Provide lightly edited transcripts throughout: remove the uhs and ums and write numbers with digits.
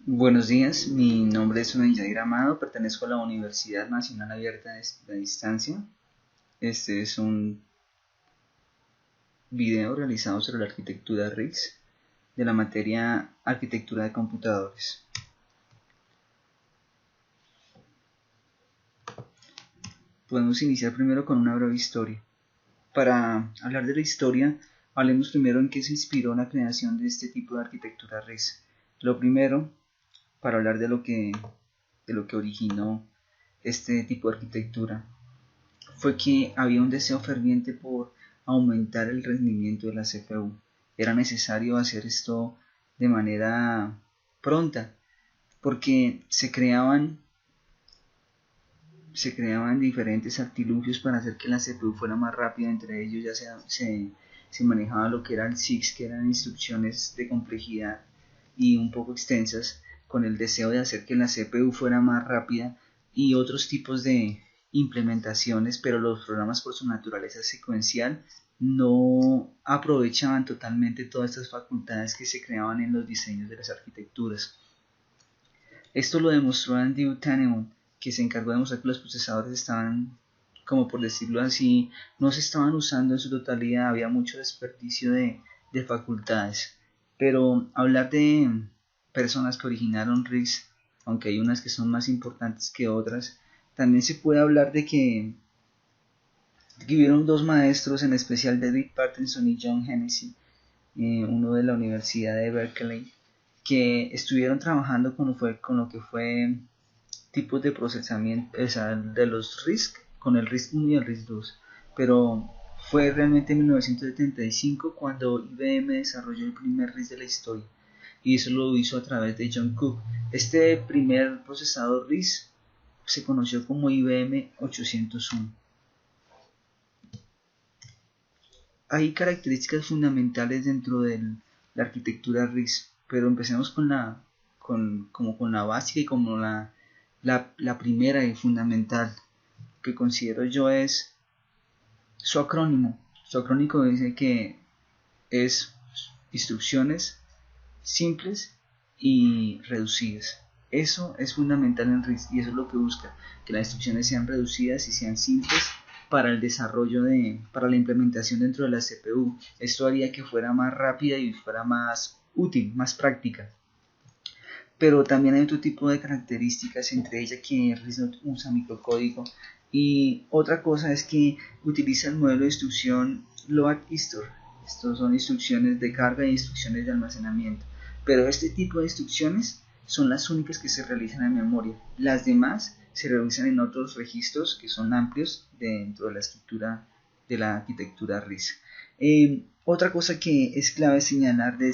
Buenos días, mi nombre es Jair Amado, pertenezco a la Universidad Nacional Abierta de Distancia. Este es un video realizado sobre la arquitectura RICS de la materia Arquitectura de Computadores. Podemos iniciar primero con una breve historia. Para hablar de la historia, hablemos primero en qué se inspiró la creación de este tipo de arquitectura RICS. Lo primero, para hablar de lo que originó este tipo de arquitectura, fue que había un deseo ferviente por aumentar el rendimiento de la CPU. Era necesario hacer esto de manera pronta, porque se creaban diferentes artilugios para hacer que la CPU fuera más rápida. Entre ellos ya se manejaba lo que era el SIX, que eran instrucciones de complejidad y un poco extensas, con el deseo de hacer que la CPU fuera más rápida, y otros tipos de implementaciones, pero los programas por su naturaleza secuencial no aprovechaban totalmente todas estas facultades que se creaban en los diseños de las arquitecturas. Esto lo demostró Andrew Tannebaum, que se encargó de mostrar que los procesadores estaban, como por decirlo así, no se estaban usando en su totalidad, había mucho desperdicio de facultades. Pero hablar de personas que originaron RISC, aunque hay unas que son más importantes que otras, también se puede hablar de que hubieron dos maestros, en especial David Patterson y John Hennessy, uno de la Universidad de Berkeley, que estuvieron trabajando con lo que fue tipos de procesamiento, o sea, de los RISC, con el RISC 1 y el RISC 2. Pero fue realmente en 1975 cuando IBM desarrolló el primer RISC de la historia, y eso lo hizo a través de John Cook. Este primer procesador RISC se conoció como IBM 801. Hay características fundamentales dentro de la arquitectura RISC, pero empecemos con la básica y como la primera y fundamental, que considero yo es su acrónimo. Su acrónimo dice que es instrucciones simples y reducidas. Eso es fundamental en RISC, y eso es lo que busca, que las instrucciones sean reducidas y sean simples para el desarrollo para la implementación dentro de la CPU. Esto haría que fuera más rápida y fuera más útil, más práctica. Pero también hay otro tipo de características, entre ellas que RISC no usa microcódigo, y otra cosa es que utiliza el modelo de instrucción load store. Estos son instrucciones de carga e instrucciones de almacenamiento, pero este tipo de instrucciones son las únicas que se realizan en memoria. Las demás se realizan en otros registros que son amplios dentro de la estructura de la arquitectura RISC. Otra cosa que es clave señalar de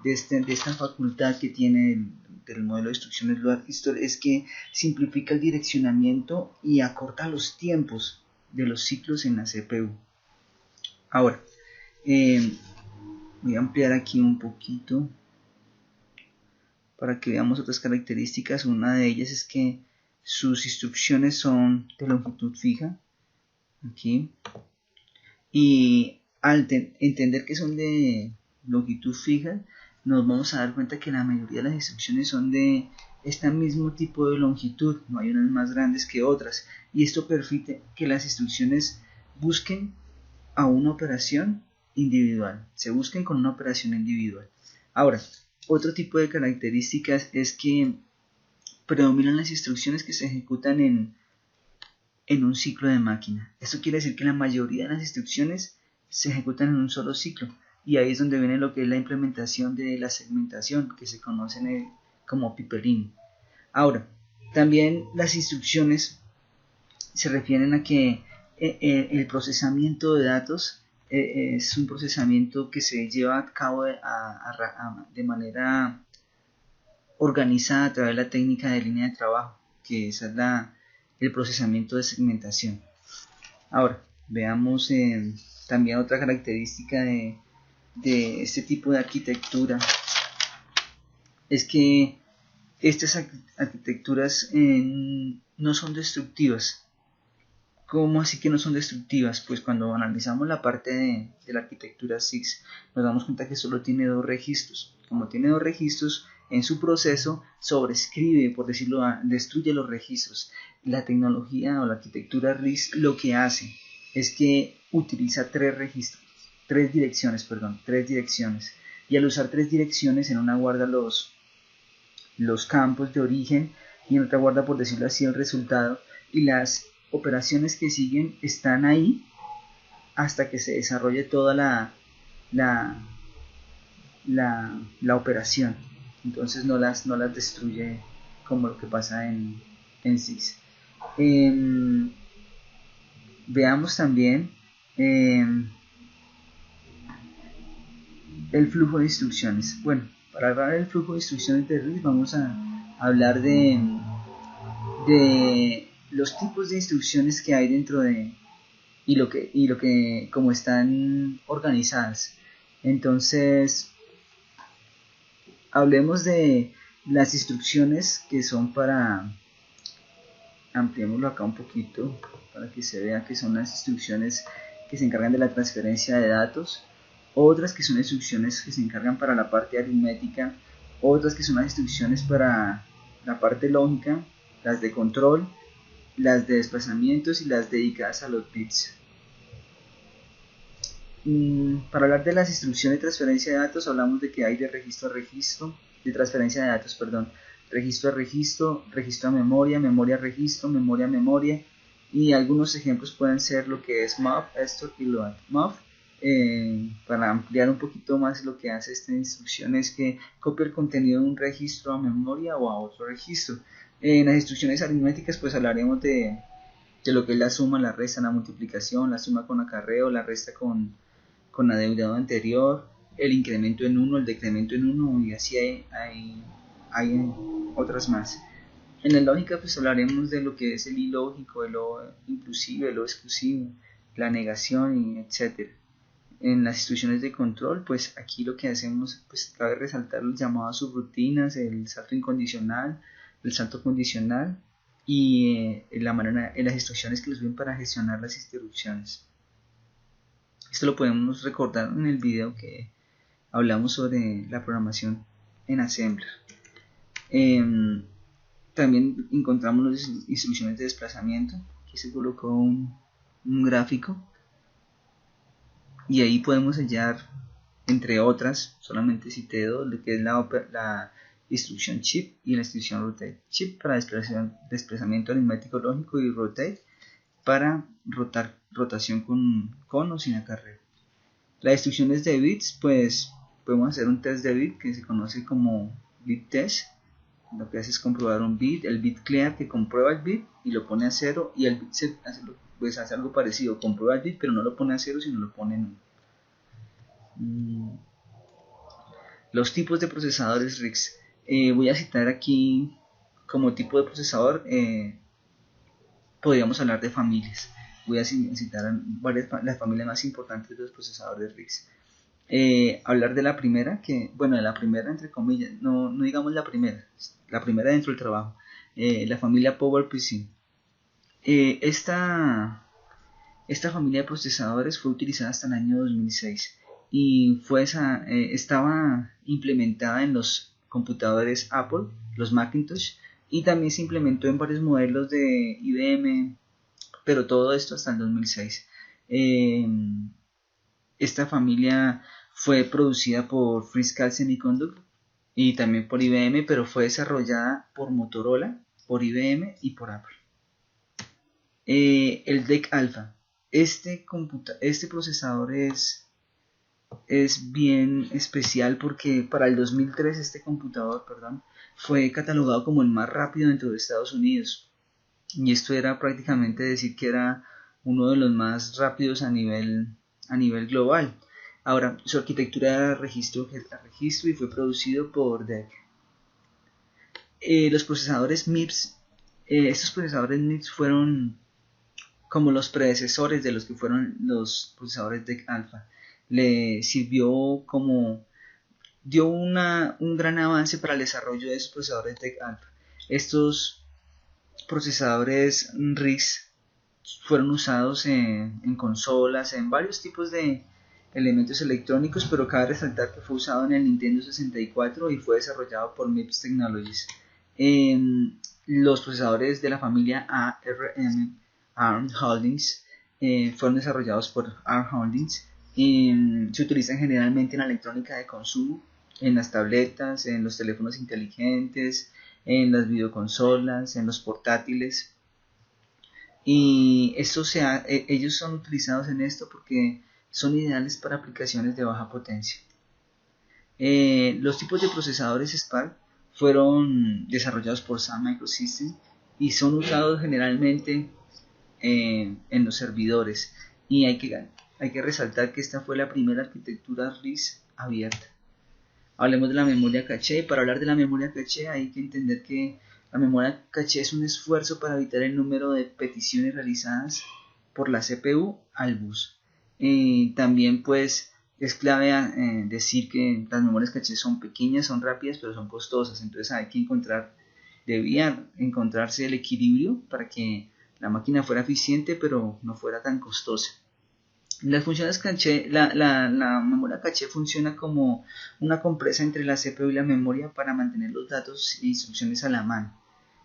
esta facultad que tiene del modelo de instrucciones load store es que simplifica el direccionamiento y acorta los tiempos de los ciclos en la CPU. Ahora, voy a ampliar aquí un poquito para que veamos otras características. Una de ellas es que sus instrucciones son de longitud fija, aquí, y al entender que son de longitud fija, nos vamos a dar cuenta que la mayoría de las instrucciones son de este mismo tipo de longitud, no hay unas más grandes que otras, y esto permite que las instrucciones busquen a una operación individual, se busquen con una operación individual. Ahora, otro tipo de características es que predominan las instrucciones que se ejecutan en un ciclo de máquina. Esto quiere decir que la mayoría de las instrucciones se ejecutan en un solo ciclo, y ahí es donde viene lo que es la implementación de la segmentación, que se conoce como pipeline. Ahora, también las instrucciones se refieren a que el procesamiento de datos es un procesamiento que se lleva a cabo de manera organizada a través de la técnica de línea de trabajo, que es el procesamiento de segmentación. Ahora, veamos también otra característica de este tipo de arquitectura, es que estas arquitecturas no son destructivas. ¿Cómo así que no son destructivas? Pues cuando analizamos la parte de la arquitectura SIX, nos damos cuenta que solo tiene dos registros. Como tiene dos registros, en su proceso sobrescribe, por decirlo, destruye los registros. La tecnología o la arquitectura RISC lo que hace es que utiliza tres direcciones, y al usar tres direcciones, en una guarda los campos de origen y en otra guarda, por decirlo así, el resultado, y las operaciones que siguen están ahí hasta que se desarrolle toda la operación. Entonces no las destruye como lo que pasa en SIS. Veamos también el flujo de instrucciones. Bueno, para hablar del flujo de instrucciones de RISC vamos a hablar de los tipos de instrucciones que hay dentro de y lo que como están organizadas. Entonces, hablemos de las instrucciones que son para, ampliémoslo acá un poquito para que se vea que son las instrucciones que se encargan de la transferencia de datos, otras que son instrucciones que se encargan para la parte aritmética, otras que son las instrucciones para la parte lógica, las de control, las de desplazamientos y las dedicadas a los bits. Para hablar de las instrucciones de transferencia de datos, hablamos de que hay de registro a registro, de transferencia de datos, perdón, registro a registro, registro a memoria, memoria a registro, memoria a memoria, y algunos ejemplos pueden ser lo que es MOV, store y load. MOV, para ampliar un poquito más, lo que hace esta instrucción es que copia el contenido de un registro a memoria o a otro registro. En las instrucciones aritméticas pues hablaremos de lo que es la suma, la resta, la multiplicación, la suma con acarreo, la resta con adeudado anterior, el incremento en 1, el decremento en 1, y así hay otras más. En la lógica pues hablaremos de lo que es el ilógico, el o inclusive, el o exclusivo, la negación, etc. En las instrucciones de control, pues aquí lo que hacemos, pues cabe resaltar los llamados subrutinas, el salto incondicional, el salto condicional y las instrucciones que nos sirven para gestionar las interrupciones. Esto lo podemos recordar en el video que hablamos sobre la programación en Assembler. También encontramos las instrucciones de desplazamiento. Aquí se colocó un gráfico y ahí podemos hallar, entre otras, solamente cité dos, lo que es la instrucción chip y la instrucción rotate. Chip para desplazamiento aritmético lógico y rotate para rotación con o sin acarreo. Las instrucciones de bits, pues podemos hacer un test de bit que se conoce como bit test. Lo que hace es comprobar un bit, el bit clear, que comprueba el bit y lo pone a 0, y el bit hace algo parecido, comprueba el bit pero no lo pone a 0 sino lo pone en 1. Los tipos de procesadores RISC. Voy a citar aquí como tipo de procesador, podríamos hablar de familias. Voy a citar las familias más importantes de los procesadores RISC. Hablar de la primera, de la primera entre comillas, no digamos la primera dentro del trabajo, la familia PowerPC. Esta familia de procesadores fue utilizada hasta el año 2006 y estaba implementada en los computadores Apple, los Macintosh, y también se implementó en varios modelos de IBM, pero todo esto hasta el 2006. Esta familia fue producida por Freescale Semiconductor y también por IBM, pero fue desarrollada por Motorola, por IBM y por Apple. El DEC Alpha. Este procesador es bien especial porque para el 2003 este computador, fue catalogado como el más rápido dentro de Estados Unidos. Y esto era prácticamente decir que era uno de los más rápidos a nivel global. Ahora, su arquitectura era registro y fue producido por DEC. Los procesadores MIPS. Estos procesadores MIPS fueron como los predecesores de los que fueron los procesadores DEC Alpha. Le sirvió dio un gran avance para el desarrollo de esos procesadores DEC Alpha. Estos procesadores RISC fueron usados en consolas, en varios tipos de elementos electrónicos, pero cabe resaltar que fue usado en el Nintendo 64 y fue desarrollado por MIPS Technologies. Los procesadores de la familia ARM, ARM Holdings, fueron desarrollados por ARM Holdings. Se utilizan generalmente en la electrónica de consumo, en las tabletas, en los teléfonos inteligentes, en las videoconsolas, en los portátiles. Y ellos son utilizados en esto porque son ideales para aplicaciones de baja potencia. Los tipos de procesadores Spark fueron desarrollados por Sun Microsystems y son usados generalmente en los servidores. Y hay que resaltar que esta fue la primera arquitectura RISC abierta. Hablemos de la memoria caché. Para hablar de la memoria caché hay que entender que la memoria caché es un esfuerzo para evitar el número de peticiones realizadas por la CPU al bus. También pues es clave decir que las memorias caché son pequeñas, son rápidas, pero son costosas. Entonces hay que debía encontrarse el equilibrio para que la máquina fuera eficiente, pero no fuera tan costosa. Las funciones caché, la memoria caché funciona como una compresa entre la CPU y la memoria para mantener los datos e instrucciones a la mano.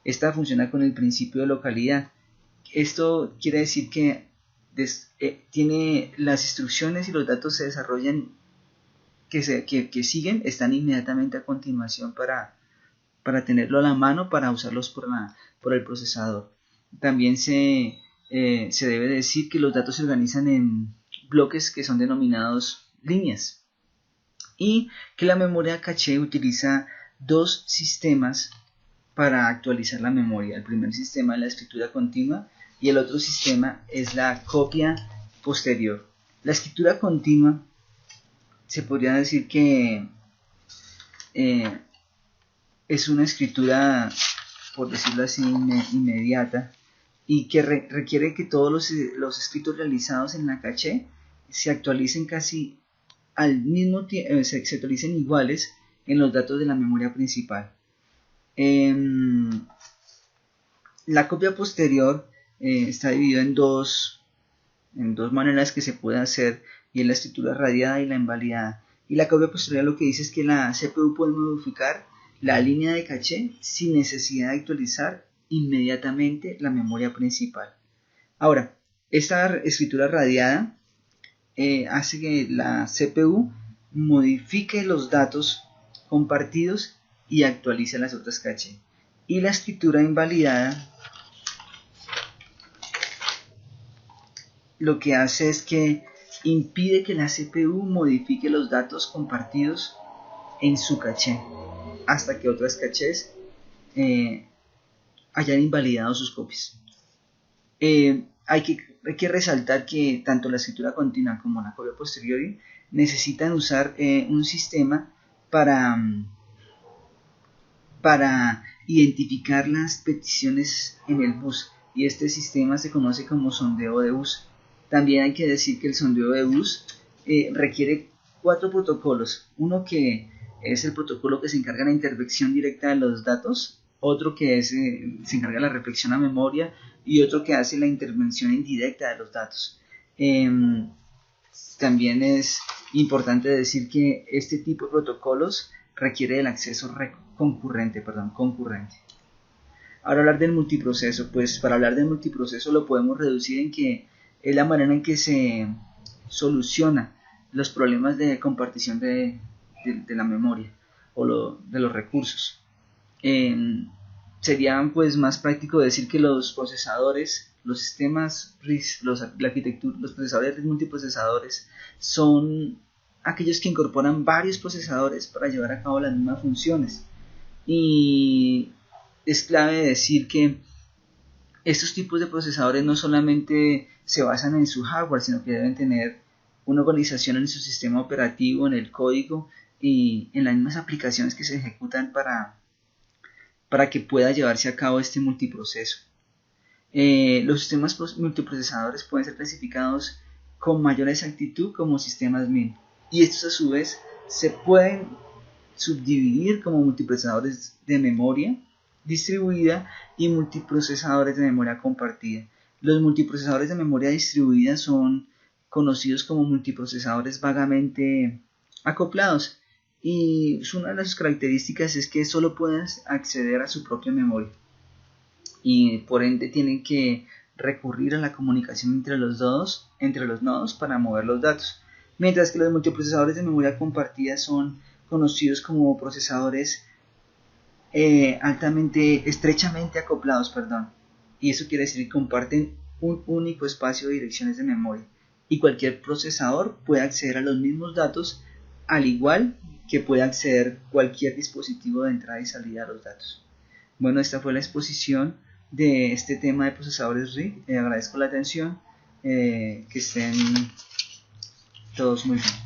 Esta funciona con el principio de localidad. Esto quiere decir que tiene las instrucciones y los datos se desarrollan que siguen, están inmediatamente a continuación para tenerlo a la mano, para usarlos por el procesador. También se debe decir que los datos se organizan en bloques que son denominados líneas, y que la memoria caché utiliza dos sistemas para actualizar la memoria. El primer sistema es la escritura continua y el otro sistema es la copia posterior. La escritura continua se podría decir que es una escritura, por decirlo así, inmediata, y que requiere que todos los escritos realizados en la caché se actualicen casi al mismo tiempo, se actualicen iguales en los datos de la memoria principal. La copia posterior está dividida en dos maneras que se puede hacer, y es la escritura radiada y la invalidada. Y la copia posterior lo que dice es que la CPU puede modificar la línea de caché sin necesidad de actualizar inmediatamente la memoria principal. Ahora, esta escritura radiada hace que la CPU modifique los datos compartidos y actualice las otras caché. Y la escritura invalidada lo que hace es que impide que la CPU modifique los datos compartidos en su caché hasta que otras cachés hayan invalidado sus copias. Hay que resaltar que tanto la escritura continua como la copia posterior necesitan usar un sistema para identificar las peticiones en el bus, y este sistema se conoce como sondeo de bus. También hay que decir que el sondeo de bus requiere 4 protocolos. Uno que es el protocolo que se encarga de la intervención directa de los datos, otro que se encarga de la reflexión a memoria, y otro que hace la intervención indirecta de los datos. También es importante decir que este tipo de protocolos requiere del acceso concurrente. Ahora hablar del multiproceso. Pues para hablar del multiproceso lo podemos reducir en que es la manera en que se soluciona los problemas de compartición de la memoria o de los recursos. Sería pues más práctico decir que los procesadores, los sistemas RISC, los procesadores multiprocesadores son aquellos que incorporan varios procesadores para llevar a cabo las mismas funciones. Y es clave decir que estos tipos de procesadores no solamente se basan en su hardware, sino que deben tener una organización en su sistema operativo, en el código y en las mismas aplicaciones que se ejecutan para que pueda llevarse a cabo este multiproceso. Los sistemas multiprocesadores pueden ser clasificados con mayor exactitud como sistemas MIN, y estos a su vez se pueden subdividir como multiprocesadores de memoria distribuida y multiprocesadores de memoria compartida. Los multiprocesadores de memoria distribuida son conocidos como multiprocesadores vagamente acoplados, y una de las características es que solo pueden acceder a su propia memoria y por ende tienen que recurrir a la comunicación entre los nodos para mover los datos, mientras que los multiprocesadores de memoria compartida son conocidos como procesadores estrechamente acoplados, y eso quiere decir que comparten un único espacio de direcciones de memoria y cualquier procesador puede acceder a los mismos datos al igual que puede acceder cualquier dispositivo de entrada y salida de los datos. Bueno, esta fue la exposición de este tema de procesadores RISC. Agradezco la atención, que estén todos muy bien.